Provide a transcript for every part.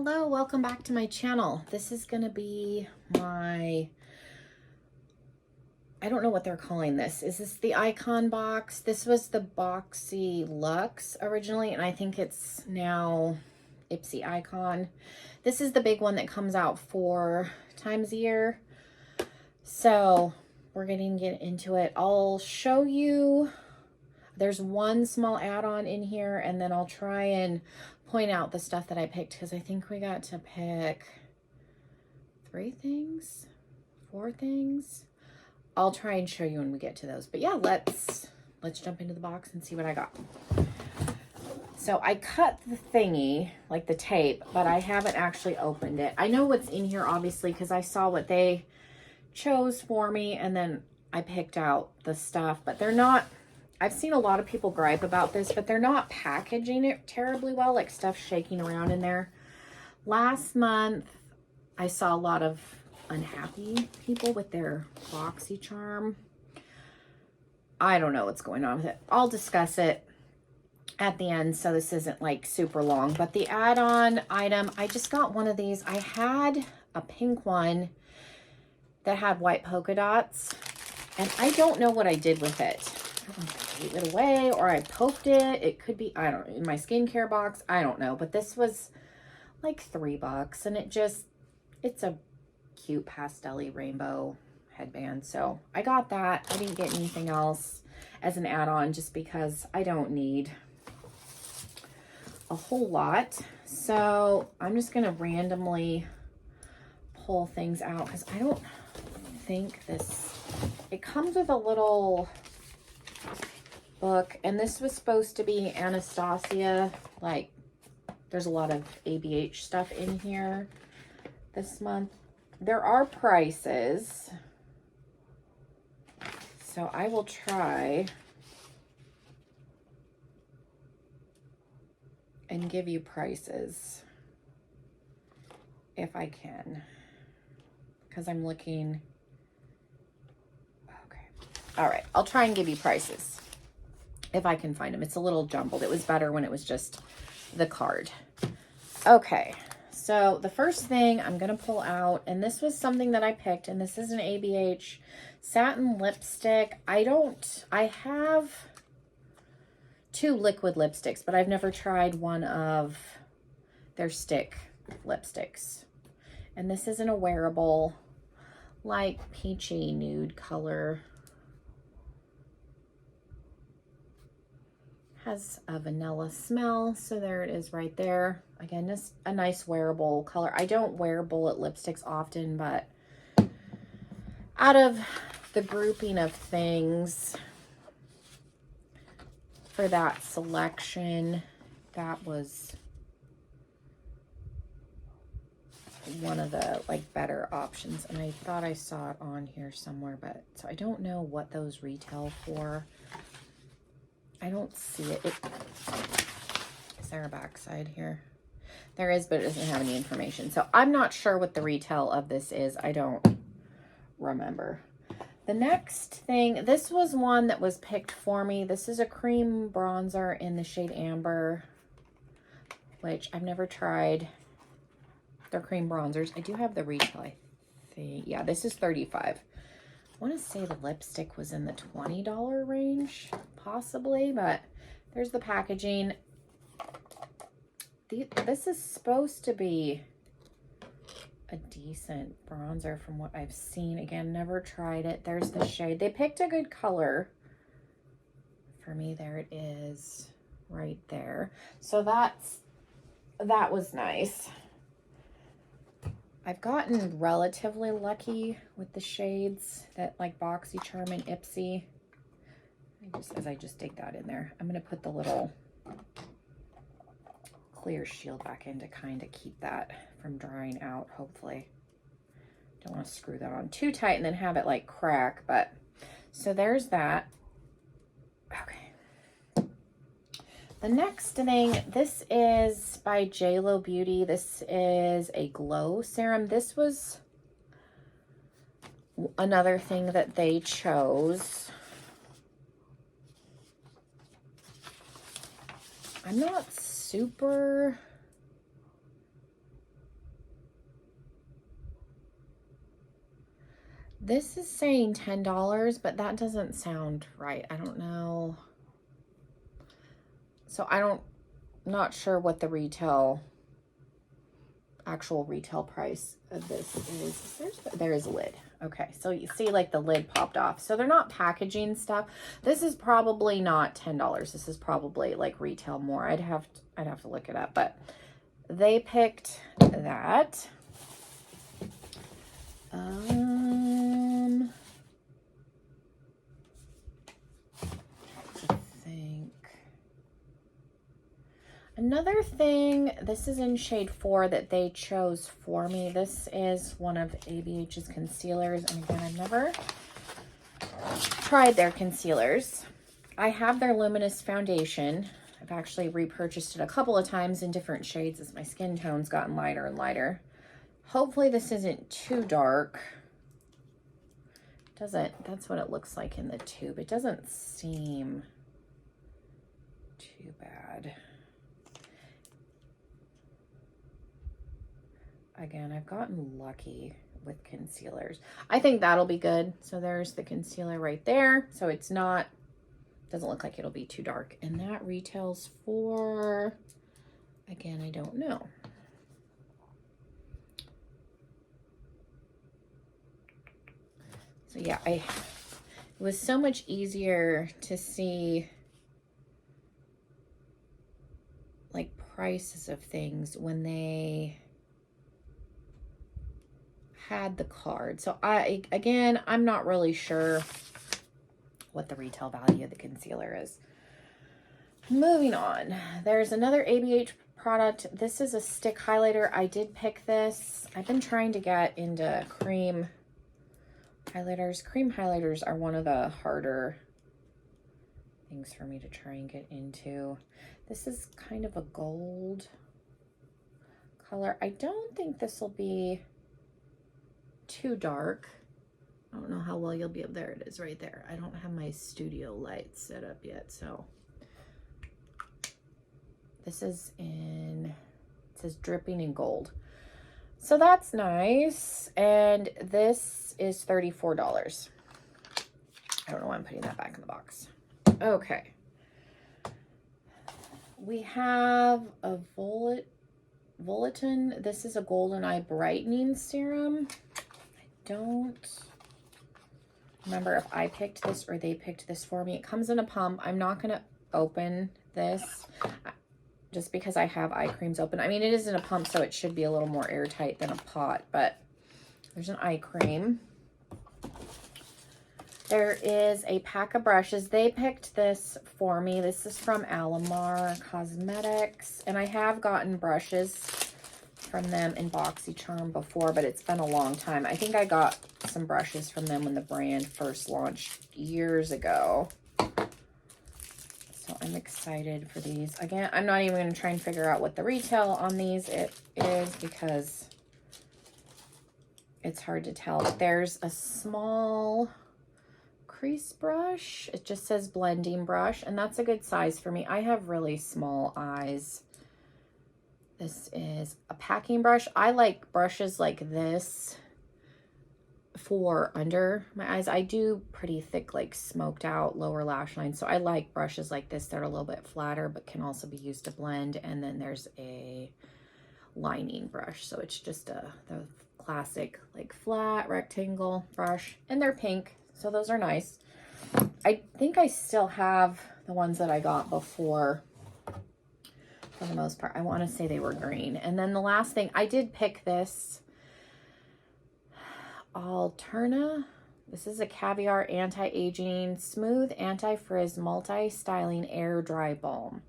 Hello, welcome back to my channel. This is going to be my, I don't know what they're calling this. Is this the Icon box? This was the Boxy Luxe originally, and I think it's now Ipsy Icon. This is the big one that comes out 4 times a year. So we're going to get into it. I'll show you. There's one small add-on in here, and then I'll try and point out the stuff that I picked, because I think we got to pick 4 things. I'll try and show you when we get to those. But yeah, let's jump into the box and see what I got. So I cut the thingy, like the tape, but I haven't actually opened it. I know what's in here, obviously, because I saw what they chose for me, and then I picked out the stuff, but they're not... I've seen a lot of people gripe about this, but they're not packaging it terribly well, like stuff shaking around in there. Last month, I saw a lot of unhappy people with their Boxycharm. I don't know what's going on with it. I'll discuss it at the end, so this isn't like super long. But the add-on item, I just got one of these. I had a pink one that had white polka dots, and I don't know what I did with it. I gave it away, or I poked it. It could be, I don't know, in my skincare box. I don't know, but this was like $3, and it's a cute pastel-y rainbow headband. So I got that. I didn't get anything else as an add-on, just because I don't need a whole lot. So I'm just gonna randomly pull things out, because I don't think this, it comes with a little book, and this was supposed to be Anastasia. Like, there's a lot of ABH stuff in here this month. There are prices, so I will try and give you prices if I can, because I'm looking. Okay, all right, I'll try and give you prices if I can find them. It's a little jumbled. It was better when it was just the card. Okay, so the first thing I'm gonna pull out, and this was something that I picked, and this is an ABH satin lipstick. I have 2 liquid lipsticks, but I've never tried one of their stick lipsticks. And this is in a wearable, like peachy nude color. Has a vanilla smell, so there it is right there. Again, just a nice wearable color. I don't wear bullet lipsticks often, but out of the grouping of things for that selection, that was one of the like better options, and I thought I saw it on here somewhere, but so I don't know what those retail for. I don't see it. Is there a backside here? There is, but it doesn't have any information. So I'm not sure what the retail of this is. I don't remember. The next thing, this was one that was picked for me. This is a cream bronzer in the shade Amber, which I've never tried. They're cream bronzers. I do have the retail, I think. Yeah, this is $35. I want to say the lipstick was in the $20 range, possibly, but there's the packaging. This is supposed to be a decent bronzer from what I've seen. Again, never tried it. There's the shade. They picked a good color for me. There it is right there. So that was nice. I've gotten relatively lucky with the shades that like Boxycharm and Ipsy. As I just dig that in there, I'm going to put the little clear shield back in to kind of keep that from drying out, hopefully. Don't want to screw that on too tight and then have it like crack, but so there's that. Okay. The next thing, this is by JLo Beauty. This is a glow serum. This was another thing that they chose. I'm not super This is saying $10, but that doesn't sound right. I don't know. So not sure what the actual retail price of this is. There's a lid. Okay, so you see like the lid popped off. So they're not packaging stuff. This is probably not $10. This is probably like retail more. I'd have to look it up, but they picked that. Another thing, this is in shade 4 that they chose for me. This is one of ABH's concealers. And again, I've never tried their concealers. I have their Luminous Foundation. I've actually repurchased it a couple of times in different shades as my skin tone's gotten lighter and lighter. Hopefully this isn't too dark. That's what it looks like in the tube. It doesn't seem too bad. Again, I've gotten lucky with concealers. I think that'll be good. So there's the concealer right there. So it's not, doesn't look like it'll be too dark. And that retails for, again, I don't know. So yeah, it was so much easier to see like prices of things when they had the card. So I'm not really sure what the retail value of the concealer is. Moving on, there's another ABH product. This is a stick highlighter. I did pick this. I've been trying to get into cream highlighters. Cream highlighters are one of the harder things for me to try and get into. This is kind of a gold color. I don't think this will be too dark. I don't know how well you'll be able, there it is right there. I don't have my studio lights set up yet, so this is it says dripping in gold. So that's nice. And this is $34. I don't know why I'm putting that back in the box. Okay. We have a Volatin. This is a golden eye brightening serum. Don't remember if I picked this or they picked this for me. It comes in a pump. I'm not going to open this just because I have eye creams open. I mean, it is in a pump, so it should be a little more airtight than a pot, but there's an eye cream. There is a pack of brushes. They picked this for me. This is from Alamar Cosmetics, and I have gotten brushes from them in Boxycharm before, but it's been a long time. I think I got some brushes from them when the brand first launched years ago. So I'm excited for these. Again, I'm not even going to try and figure out what the retail on these is because it's hard to tell. There's a small crease brush. It just says blending brush, and that's a good size for me. I have really small eyes. This is a packing brush. I like brushes like this for under my eyes. I do pretty thick, like smoked out lower lash line. So I like brushes like this that are a little bit flatter, but can also be used to blend. And then there's a lining brush. So it's just the classic like flat rectangle brush, and they're pink. So those are nice. I think I still have the ones that I got before. For the most part, I want to say they were green. And then the last thing, I did pick this Alterna. This is a Caviar Anti-Aging Smooth Anti-Frizz Multi-Styling Air Dry Balm.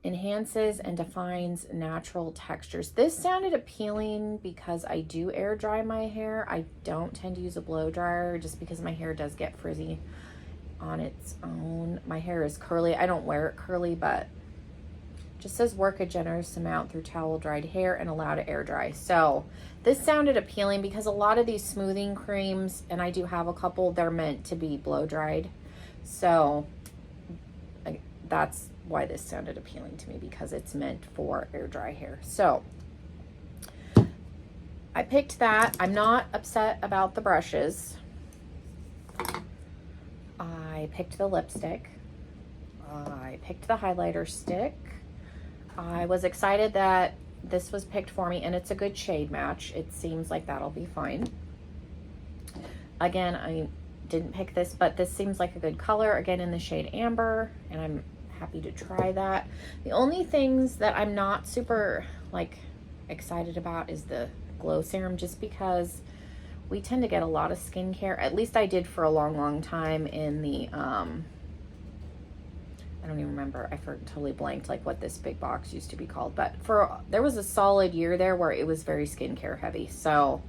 Enhances and defines natural textures. This sounded appealing because I do air dry my hair. I don't tend to use a blow dryer just because my hair does get frizzy on its own. My hair is curly. I don't wear it curly, but just says work a generous amount through towel dried hair and allow to air dry. So this sounded appealing because a lot of these smoothing creams, and I do have a couple, they're meant to be blow dried. So that's why this sounded appealing to me, because it's meant for air dry hair. So I picked that. I'm not upset about the brushes. I picked the lipstick. I picked the highlighter stick. I was excited that this was picked for me, and it's a good shade match. It seems like that'll be fine. Again, I didn't pick this, but this seems like a good color, again in the shade Amber, and I'm happy to try that. The only things that I'm not super like excited about is the glow serum, just because we tend to get a lot of skincare, at least I did for a long time, in the I don't even remember, totally blanked like what this big box used to be called, but there was a solid year there where it was very skincare heavy. So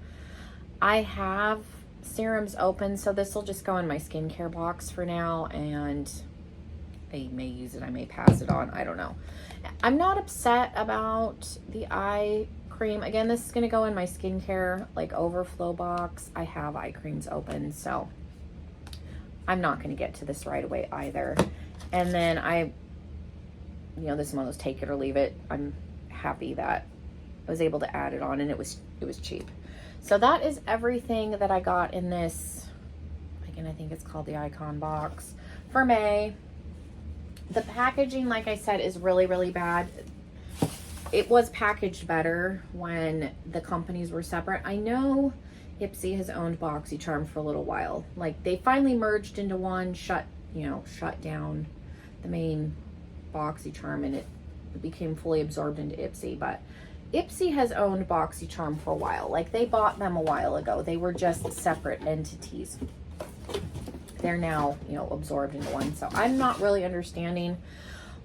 I have serums open, so this will just go in my skincare box for now, and I may use it, I may pass it on, I don't know. I'm not upset about the eye cream. Again, this is going to go in my skincare like overflow box. I have eye creams open, so I'm not going to get to this right away either. And then this is one of those take it or leave it. I'm happy that I was able to add it on, and it was cheap. So that is everything that I got in this, again, I think it's called the Icon box for May. The packaging, like I said, is really bad. It was packaged better when the companies were separate. I know Ipsy has owned Boxycharm for a little while. Like, they finally merged into one, shut down the main Boxycharm, and it became fully absorbed into Ipsy. But Ipsy has owned Boxycharm for a while. Like, they bought them a while ago. They were just separate entities. They're now, absorbed into one. So I'm not really understanding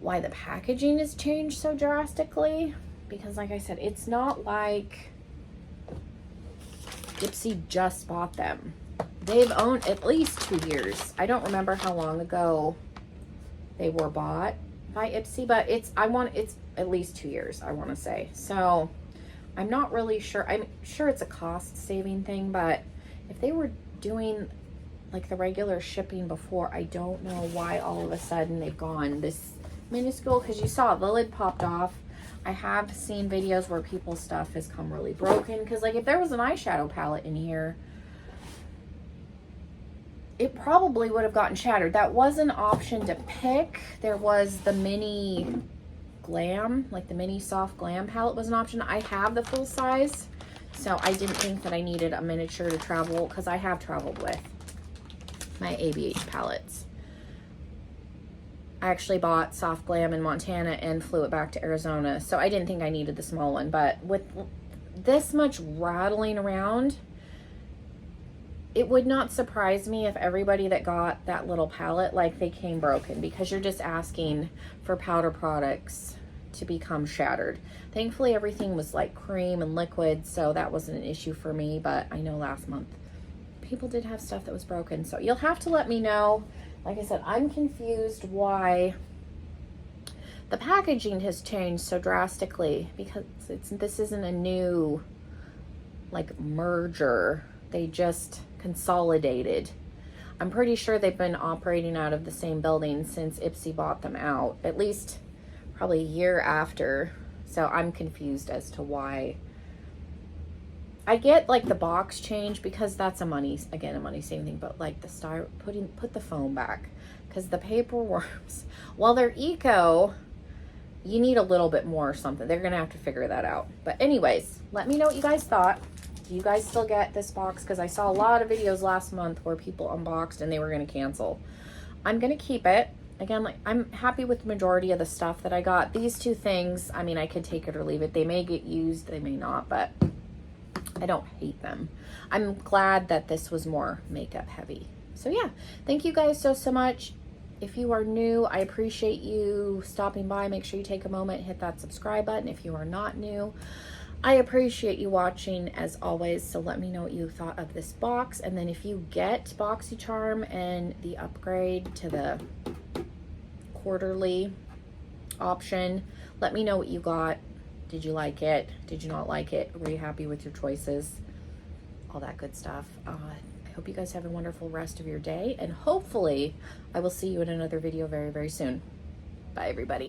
why the packaging has changed so drastically, because like I said, it's not like Ipsy just bought them. They've owned at least 2 years. I don't remember how long ago they were bought by Ipsy, but it's at least 2 years, I want to say. So I'm not really sure. I'm sure it's a cost saving thing, but if they were doing like the regular shipping before, I don't know why all of a sudden they've gone this minuscule, because you saw the lid popped off. I have seen videos where people's stuff has come really broken, because like if there was an eyeshadow palette in here, it probably would have gotten shattered. That was an option to pick. There was the mini glam, like the mini soft glam palette was an option. I have the full size, so I didn't think that I needed a miniature to travel, because I have traveled with my ABH palettes. I actually bought soft glam in Montana and flew it back to Arizona, so I didn't think I needed the small one. But with this much rattling around, it would not surprise me if everybody that got that little palette, like, they came broken, because you're just asking for powder products to become shattered. Thankfully, everything was like cream and liquid, so that wasn't an issue for me. But I know last month people did have stuff that was broken, so you'll have to let me know. Like I said, I'm confused why the packaging has changed so drastically, because this isn't a new like merger. They just consolidated. I'm pretty sure they've been operating out of the same building since Ipsy bought them out, at least probably a year after. So I'm confused as to why. I get like the box change, because that's a money saving thing, but like the put the foam back, because the paper worms, while they're eco, you need a little bit more or something. They're gonna have to figure that out. But anyways, let me know what you guys thought. Do you guys still get this box? Because I saw a lot of videos last month where people unboxed and they were gonna cancel. I'm gonna keep it. Again, like, I'm happy with the majority of the stuff that I got. These two things, I mean, I could take it or leave it. They may get used, they may not, but I don't hate them. I'm glad that this was more makeup heavy. So yeah, thank you guys so much. If you are new, I appreciate you stopping by. Make sure you take a moment, hit that subscribe button. If you are not new, I appreciate you watching as always. So let me know what you thought of this box. And then if you get Boxycharm and the upgrade to the quarterly option, let me know what you got. Did you like it? Did you not like it? Were you happy with your choices? All that good stuff. I hope you guys have a wonderful rest of your day, and hopefully I will see you in another video very soon. Bye everybody.